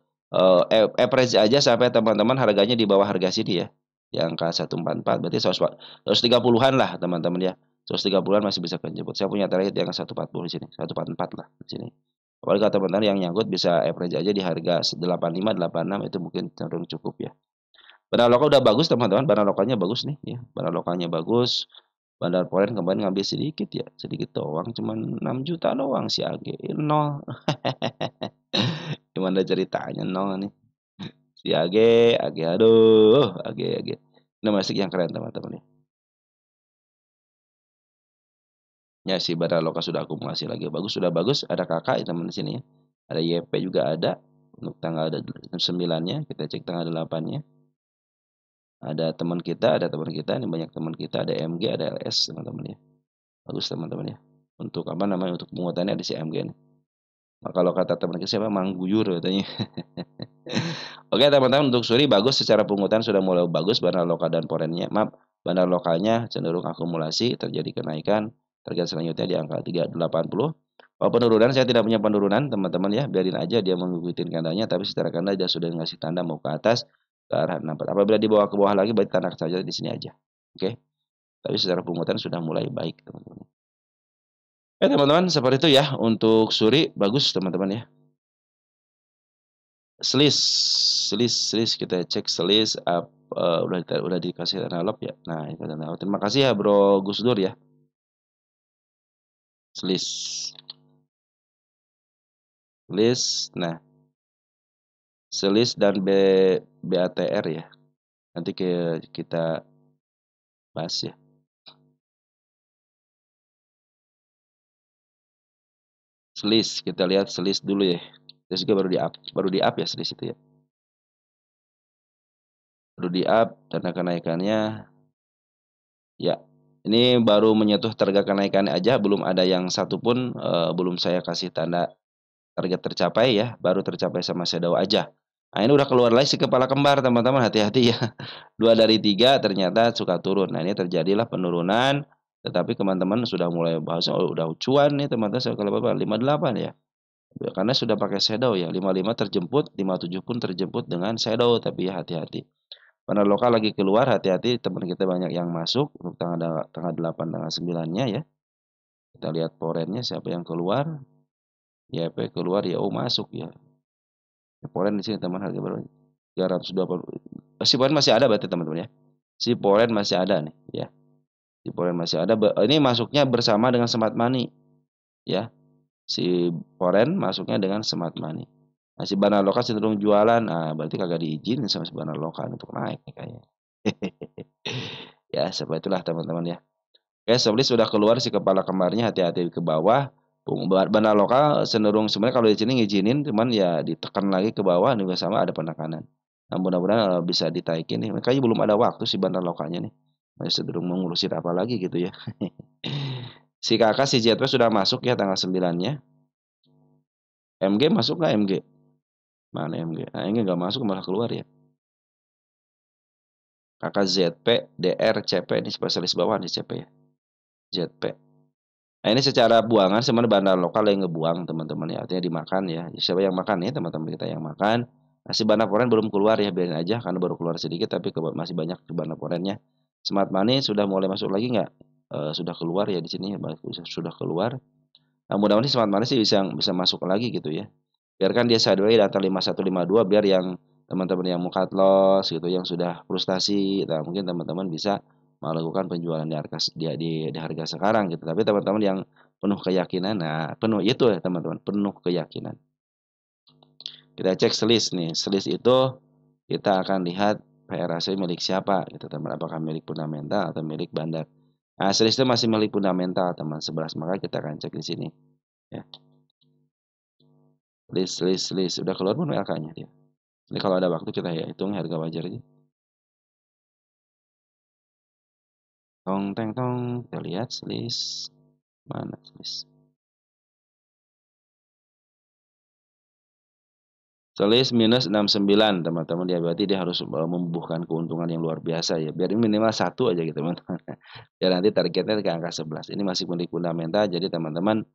average aja sampai teman-teman harganya di bawah harga sini ya. Di angka 144 berarti 130-an lah teman-teman ya. 130-an masih bisa kejebak. Saya punya target di angka 140 di sini, 144 lah di sini. Apalagi kalau teman-teman yang nyangkut bisa average aja di harga 85, 86 itu mungkin cenderung cukup ya. Bandar lokal udah bagus teman-teman, bandar lokalnya bagus nih ya. Bandar lokalnya bagus. Bandar Polen kemarin ngambil sedikit ya, sedikit doang, cuman 6 juta doang si AG, nol. Gimana ceritanya nol nih. Si AG, aduh, AG. Ini masih yang keren teman-teman ya. Ya si bandar lokal sudah akumulasi lagi bagus, sudah bagus. Ada kakak ya teman di sini ya. Ada YP juga ada untuk tanggal 9-nya, kita cek tanggal 8-nya. Ada teman kita, ini banyak teman kita, ada MG, ada LS teman-teman ya. Bagus teman-teman ya. Untuk apa namanya? Untuk penguatannya ada si MG nih. Nah, kalau kata teman kita siapa? Mangguyur katanya. Oke teman-teman, untuk suri bagus secara penguatan sudah mulai bagus bandar lokal dan porennya. Maaf, bandar lokalnya cenderung akumulasi, terjadi kenaikan. Target selanjutnya di angka 380. Kalau penurunan saya tidak punya penurunan teman-teman ya, biarin aja dia mengikuti kandangnya, tapi secara kanda dia sudah ngasih tanda mau ke atas ke arah 64. Apabila dibawa ke bawah lagi berarti tanda saja di sini aja. Oke. Tapi secara penguatan sudah mulai baik teman-teman. Teman-teman seperti itu ya untuk suri bagus teman-teman ya. Selis kita cek selis udah dikasih analog ya. Nah, itu analog. Terima kasih ya Bro Gus Dur ya. Selis. Nah, selis dan BATR ya. Nanti kita bahas ya. Selis, kita lihat selis dulu ya. Terus juga baru di up ya selis itu ya. Baru di up tanda kenaikannya ya. Ini baru menyentuh target kenaikan aja, belum ada yang satu pun belum saya kasih tanda target tercapai ya, baru tercapai sama shadow aja. Nah, ini udah keluar lagi si kepala kembar teman-teman, hati-hati ya. 2 dari 3 ternyata suka turun. Nah, ini terjadilah penurunan, tetapi teman-teman sudah mulai bahas udah cuan nih teman-teman kalau berapa 58 ya. Karena sudah pakai shadow ya, 55 terjemput, 57 pun terjemput dengan shadow, tapi ya hati-hati. Bandar lokal lagi keluar, hati-hati teman kita banyak yang masuk untuk tanggal 8 tanggal 9-nya ya. Kita lihat porennya siapa yang keluar. YP keluar ya, masuk ya. Polen di sini teman harga berapa? 320. Si Polen masih ada berarti teman-teman ya. Si Polen masih ada nih ya. Si Polen masih ada. Ini masuknya bersama dengan Smart Money ya. Si Polen masuknya dengan Smart Money. Nah, si bandar lokal cenderung jualan. Nah, berarti kagak diizinin sama si bandar lokal untuk naik nih kayaknya. Ya, seperti itulah teman-teman ya. Oke, sebelah sudah keluar si kepala kembarnya, hati-hati ke bawah. Bandar lokal cenderung sebenarnya kalau di sini ngizinin, cuman ya ditekan lagi ke bawah juga sama ada penekanan. Nah, mudah-mudahan bisa ditaikin nih. Kayaknya belum ada waktu si bandar lokalnya nih. Masih cenderung mengurusin apa lagi gitu ya. Si kakak si JP sudah masuk ya tanggal 9-nya. MG masuk nggak MG? Mana MG? Nah, MG nggak masuk malah keluar ya. Kakak ZP, DR, CP ini spesialis bawah nih CP ya. ZP. Nah, ini secara buangan sebenarnya bandar lokal yang ngebuang teman-teman ya, artinya dimakan ya. Siapa yang makan ya, teman-teman kita yang makan. Nah, si bandar foreign belum keluar ya, biarin aja karena baru keluar sedikit tapi masih banyak di bandar foreignnya. Smart money sudah mulai masuk lagi nggak? Sudah keluar ya di sini, sudah keluar. Nah, mudah-mudahan smart money sih bisa bisa masuk lagi gitu ya. Biarkan dia sideways data 5152 biar yang teman-teman yang mau cut loss gitu, yang sudah frustasi, nah mungkin teman-teman bisa melakukan penjualan di harga di harga sekarang gitu. Tapi teman-teman yang penuh keyakinan, nah penuh itu ya teman-teman, penuh keyakinan. Kita cek selis nih, selis itu kita akan lihat PR ratio milik siapa gitu teman, apakah milik fundamental atau milik bandar. Nah, selis itu masih milik fundamental teman 11, maka kita akan cek di sini ya. List udah keluar belum LK-nya dia. Ini kalau ada waktu kita ya hitung harga wajarnya. Tong teng tong, kita lihat list mana list. Selis minus 69 teman-teman ya, berarti dia harus membubuhkan keuntungan yang luar biasa ya. Biar ini minimal 1 aja gitu teman-teman. Biar nanti targetnya ke angka 11. Ini masih milik fundamental jadi teman-teman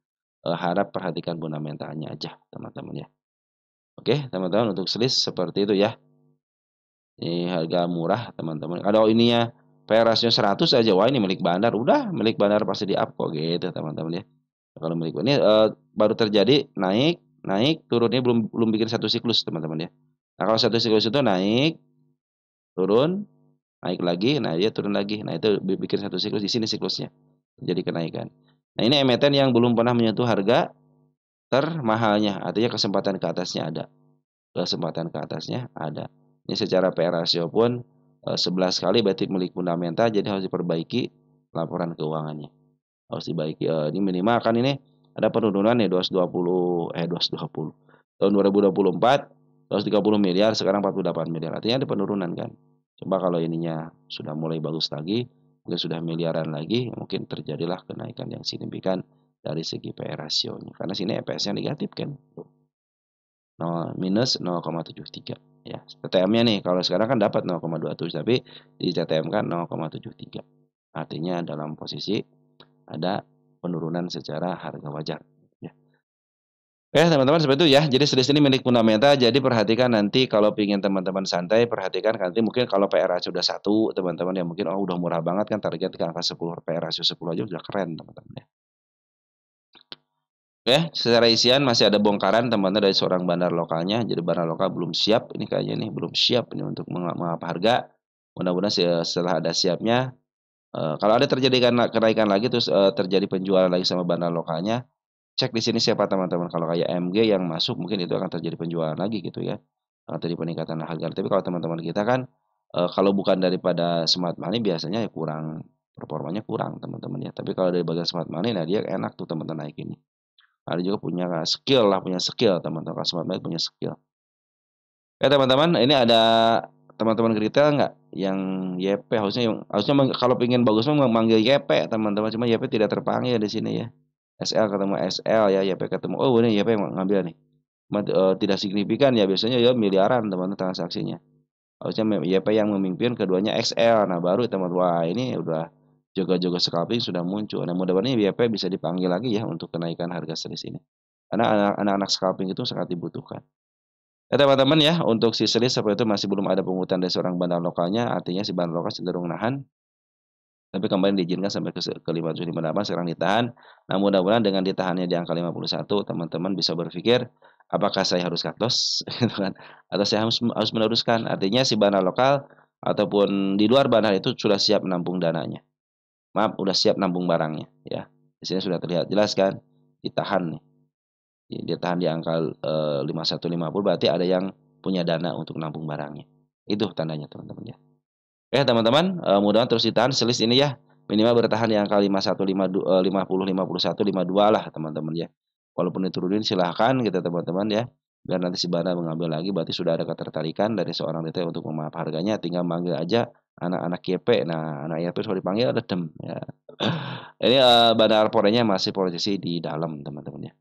harap perhatikan fundamentalnya aja teman-teman ya. Oke, teman-teman untuk selis seperti itu ya. Ini harga murah teman-teman. Kalau ininya PR rasio 100 aja, wah ini milik bandar, udah milik bandar pasti di-up kok gitu teman-teman ya. Kalau milik ini baru terjadi naik, naik, turunnya belum belum bikin satu siklus teman-teman ya. Nah kalau satu siklus itu naik, turun, naik lagi, nah dia turun lagi. Nah itu bikin satu siklus, di sini siklusnya. Jadi kenaikan. Nah ini emiten yang belum pernah menyentuh harga termahalnya, artinya kesempatan ke atasnya ada. Kesempatan ke atasnya ada. Ini secara PR rasio pun 11 kali berarti milik fundamental jadi harus diperbaiki laporan keuangannya. Harus dibaiki ini minimal kan ini ada penurunan nih 220 tahun 2024 130 miliar sekarang 48 miliar. Artinya ada penurunan kan. Coba kalau ininya sudah mulai bagus lagi, mungkin sudah miliaran lagi, mungkin terjadilah kenaikan yang signifikan dari segi PR rasionya. Karena sini EPS-nya negatif kan. Minus 0,73 ya. TTM-nya nih kalau sekarang kan dapat 0,27 tapi di TTM kan 0,73. Artinya dalam posisi ada penurunan secara harga wajar ya. Oke teman-teman seperti itu ya. Jadi selis ini milik fundamental jadi perhatikan nanti kalau ingin teman-teman santai perhatikan nanti mungkin kalau PR ratio sudah 1 teman-teman yang mungkin udah murah banget kan target ke angka 10 PR ratio 10 aja udah keren teman-teman ya. Oke, secara isian masih ada bongkaran teman-teman dari seorang bandar lokalnya. Jadi bandar lokal belum siap ini kayaknya nih, belum siap ini untuk mengapa harga. Mudah-mudahan setelah ada siapnya, kalau ada terjadi kenaikan lagi terus terjadi penjualan lagi sama bandar lokalnya, cek di sini siapa teman-teman. Kalau kayak MG yang masuk mungkin itu akan terjadi penjualan lagi gitu ya. Terjadi peningkatan harga. Tapi kalau teman-teman kita kan kalau bukan daripada smart money biasanya ya kurang performanya kurang teman-teman ya. Tapi kalau dari bagian smart money nah dia enak tuh teman-teman naikinnya. Ada juga punya punya skill teman-teman, smart money punya skill. Oke teman-teman, ini ada teman-teman retail nggak yang YP harusnya kalau pengen bagus mah manggil YP teman-teman, cuma YP tidak terpanggil di sini ya. SL ketemu SL ya, YP ketemu oh ini YP yang ngambil nih. Cuma, tidak signifikan ya biasanya ya miliaran teman-teman transaksinya. Harusnya YP yang memimpin keduanya XL. Nah baru teman wah ini udah jogo-jogo scalping sudah muncul. Nah mudah-mudahan YP bisa dipanggil lagi ya untuk kenaikan harga series ini. Karena anak-anak scalping itu sangat dibutuhkan. Ya teman-teman ya, untuk si series seperti itu masih belum ada pungutan dari seorang bandar lokalnya, artinya si bandar lokal cenderung nahan. Tapi kemarin diizinkan sampai ke 558 sekarang ditahan. Nah mudah-mudahan dengan ditahannya di angka 51 teman-teman bisa berpikir apakah saya harus cut loss gitu kan atau saya harus meneruskan. Artinya si bandar lokal ataupun di luar bandar itu sudah siap menampung dananya. Maaf, sudah siap nampung barangnya ya. Di sini sudah terlihat jelas kan ditahan nih. Dia tahan di angka 5150 berarti ada yang punya dana untuk nampung barangnya. Itu tandanya teman-teman ya. Oke teman-teman, mudah-mudahan terus ditahan selis ini ya. Minimal bertahan di angka 51 50 51 52 lah teman-teman ya. Walaupun diturunin silahkan gitu teman-teman ya. Biar nanti si Bana mengambil lagi berarti sudah ada ketertarikan dari seorang retail untuk memaaf harganya tinggal manggil aja anak-anak YP. Nah, anak YP sudah dipanggil ada dem ya. Ini Bana Arporenya masih posisi di dalam teman-teman ya.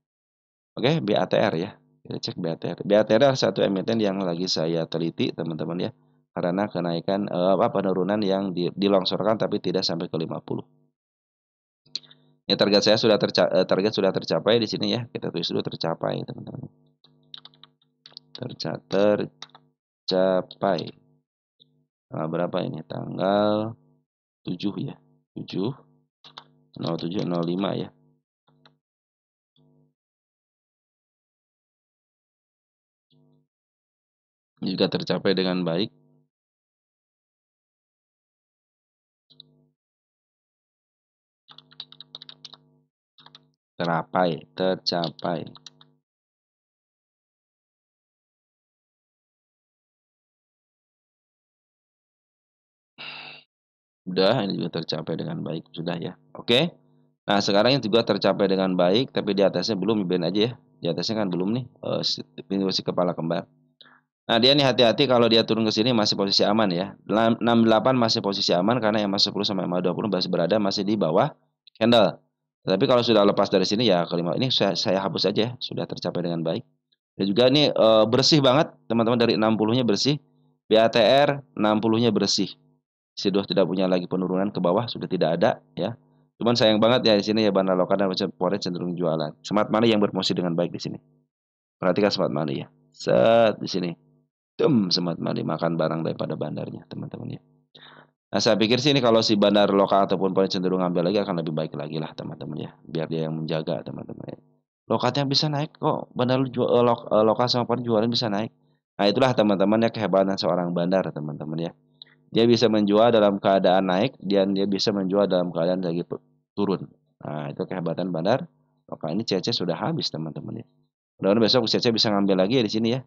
Oke, BATR ya. Kita cek BATR. BATR adalah satu emiten yang lagi saya teliti teman-teman ya. Karena kenaikan penurunan yang dilongsorkan tapi tidak sampai ke 50. Ini target sudah tercapai di sini ya. Kita tulis dulu tercapai, teman-teman. Tercapai. Tanggal berapa ini? Tanggal 7 ya. 7 07.05 ya. Ini juga tercapai dengan baik. Tercapai. Udah, ini juga tercapai dengan baik, sudah ya. Oke. Nah, sekarang yang juga tercapai dengan baik, tapi di atasnya belum, biarin aja ya. Di atasnya kan belum nih, ini masih kepala kembar. Nah, dia nih hati-hati kalau dia turun ke sini masih posisi aman ya. 68 masih posisi aman karena EMA 10 sampai EMA 20 masih di bawah candle. Tapi kalau sudah lepas dari sini ya kelima ini saya hapus aja ya, sudah tercapai dengan baik. Dan juga ini bersih banget teman-teman, dari 60-nya bersih. BATR 60-nya bersih. Sudah tidak punya lagi penurunan ke bawah, sudah tidak ada ya. Cuman sayang banget ya di sini ya, bandar lokal dan forex cenderung jualan. Smart money yang berfungsi dengan baik di sini. Perhatikan smart money ya. Set di sini. Smart money makan barang daripada bandarnya, teman-teman ya. Nah, saya pikir sih ini kalau si bandar lokal ataupun forex cenderung ngambil lagi akan lebih baik lagi lah, teman-teman ya. Biar dia yang menjaga, teman-teman ya. Lokatnya bisa naik kok. Bandar lokal sama forex jualan bisa naik. Nah, itulah teman-teman ya kehebatan seorang bandar, teman-teman ya. Dia bisa menjual dalam keadaan naik dan dia bisa menjual dalam keadaan lagi turun. Nah, itu kehebatan bandar lokal. Ini CC sudah habis, teman-teman ya. Mudah-mudahan besok CC bisa ngambil lagi ya di sini ya.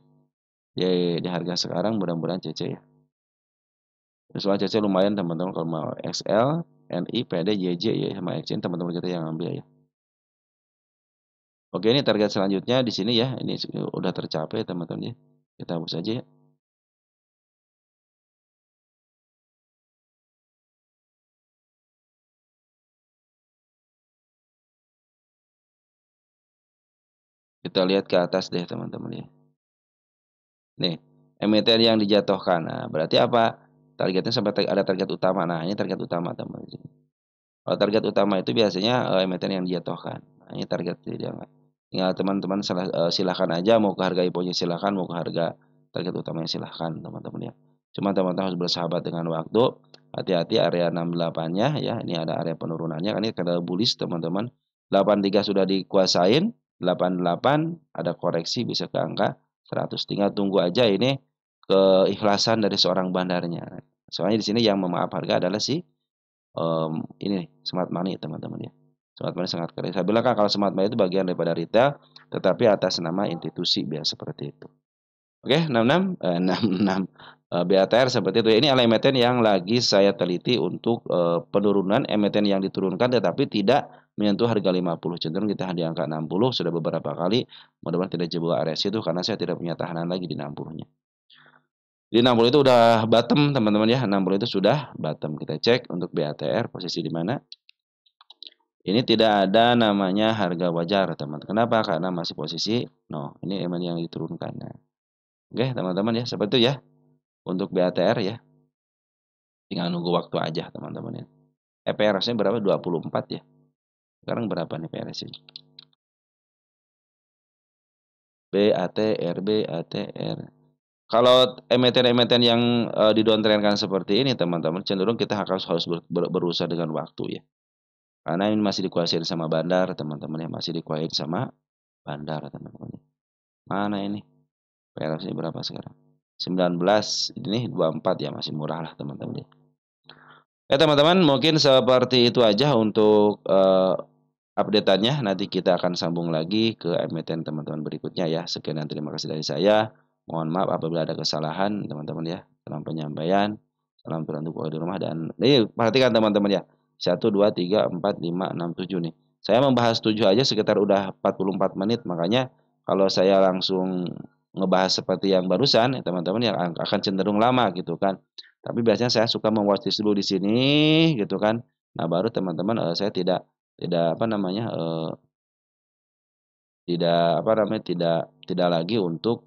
Di harga sekarang mudah-mudahan CC ya. Soal CC lumayan teman-teman kalau mau XL, NI, PD, JJ ya sama XN teman-teman kita yang ambil ya. Oke, ini target selanjutnya di sini ya. Ini udah tercapai teman-teman ya. Kita hapus aja ya. Kita lihat ke atas deh teman-teman ya. Nih, emiten yang dijatuhkan. Nah, berarti apa? Targetnya sampai ada target utama. Nah, ini target utama teman-teman. Kalau target utama itu biasanya emiten yang dijatuhkan. Nah, ini target dia. Tinggal teman-teman silahkan aja mau ke harga IPO-nya silahkan, mau ke harga target utamanya silahkan teman-teman ya. Cuma teman-teman harus bersahabat dengan waktu. Hati-hati area 68-nya ya. Ini ada area penurunannya. Ini kada bullish teman-teman. 83 sudah dikuasain. 88 ada koreksi bisa ke angka 100. Tinggal tunggu aja ini keikhlasan dari seorang bandarnya. Soalnya di sini yang memaaf harga adalah si ini smart money teman-teman ya. Smart money sangat keren. Saya bilang kan kalau smart money itu bagian daripada retail, tetapi atas nama institusi biasa seperti itu. Oke, 66 BATR seperti itu. Ini adalah emiten yang lagi saya teliti untuk penurunan emiten yang diturunkan tetapi tidak menyentuh harga 50. Cenderung kita di angka 60 sudah beberapa kali. Mudah-mudahan tidak jebol area situ karena saya tidak punya tahanan lagi di 60-nya. Di 60 itu udah bottom teman-teman ya. 60 itu sudah bottom. Kita cek untuk BATR posisi di mana. Ini tidak ada namanya harga wajar teman-teman. Kenapa? Karena masih posisi no. Ini emang yang diturunkan. Nah, oke teman-teman ya. Seperti itu ya. Untuk BATR ya. Tinggal nunggu waktu aja teman-teman ya. PRS-nya berapa? 24 ya. Sekarang berapa nih PRS-nya? BATR. Kalau emiten-emiten yang didowntrendkan seperti ini teman-teman, cenderung kita harus berusaha dengan waktu ya. Karena ini masih dikuasain sama bandar teman-teman ya, masih dikuasain sama bandar teman-teman. Mana ini? PRS ini berapa sekarang? 19, ini 24 ya, masih murah lah teman-teman ya. Ya teman-teman, mungkin seperti itu aja untuk update-annya. Nanti kita akan sambung lagi ke emiten teman-teman berikutnya ya. Sekian dan terima kasih dari saya. Mohon maaf apabila ada kesalahan teman-teman ya dalam penyampaian. Salam Tuhan untuk di rumah dan ini perhatikan teman-teman ya. 1 2 3 4 5 6 7 nih. Saya membahas 7 aja sekitar udah 44 menit, makanya kalau saya langsung ngebahas seperti yang barusan teman-teman yang akan cenderung lama gitu kan. Tapi biasanya saya suka mewatch dulu di sini gitu kan. Nah, baru teman-teman saya tidak tidak apa namanya tidak apa namanya tidak lagi untuk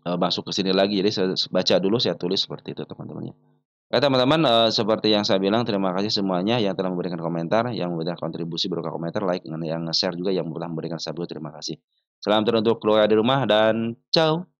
masuk ke sini lagi. Jadi saya baca dulu, saya tulis seperti itu teman-teman ya. Oke teman-teman, seperti yang saya bilang terima kasih semuanya yang telah memberikan komentar, yang memberikan kontribusi berupa komentar, like, yang nge-share juga yang telah memberikan subscribe, terima kasih. Salam teruntuk keluarga di rumah dan ciao.